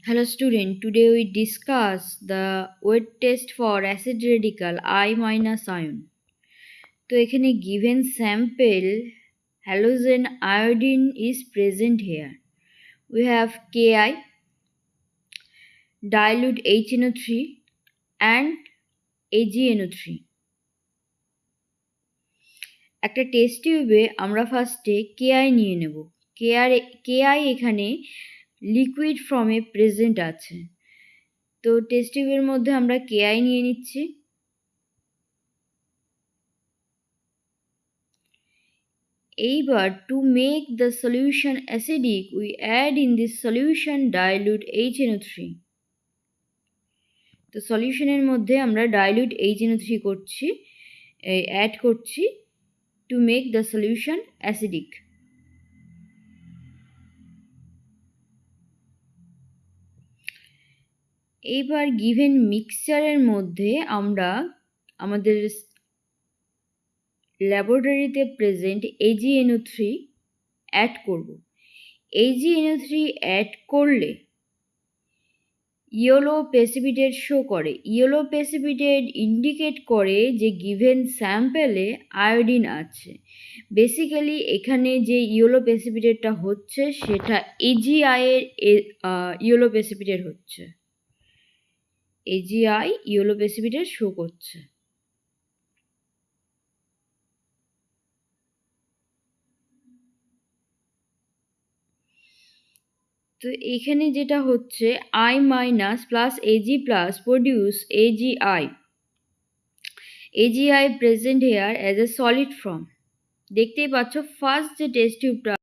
Hello student, today we discuss the weight test for acid radical I minus ion. তো এখানে given sample halogen iodine is present here. We have Ki, dilute HNO3 and AgNO3. একটা test টিউবে আমরা ফার্স্টে Ki নিয়ে নেব। Ki এখানে liquid ফর্মে প্রেজেন্ট আছে। তো টেস্ট টিউবের মধ্যে আমরা Ki নিয়ে নিচ্ছি। এইবার to make the solution acidic we add in this solution dilute HNO3. তো সলিউশনের মধ্যে আমরা dilute HNO3 করছি, অ্যাড করছি to make the solution acidic. এইবার given মিক্সচারের মধ্যে আমরা আমাদের ল্যাবরেটরিতে প্রেজেন্ট AgNO3 অ্যাড করব। AgNO3 অ্যাড করলে ইয়েলো প্রেসিপিটেট শো করে। ইয়েলো প্রেসিপিটেট ইন্ডিকেট করে যে গিভেন স্যাম্পেলে আয়োডিন আছে। বেসিক্যালি এখানে যে ইয়েলো প্রেসিপিটেটটা হচ্ছে সেটা AgI এর ইয়েলো প্রেসিপিটেট হচ্ছে। AgI ইয়েলো প্রেসিপিটেট শো করছে। তো এখানে যেটা হচ্ছে I minus plus Ag plus produce AgI. AgI present hair as a solid foam. দেখতেই পাচ্ছ ফার্স্ট যে টেস্ট টিউবটা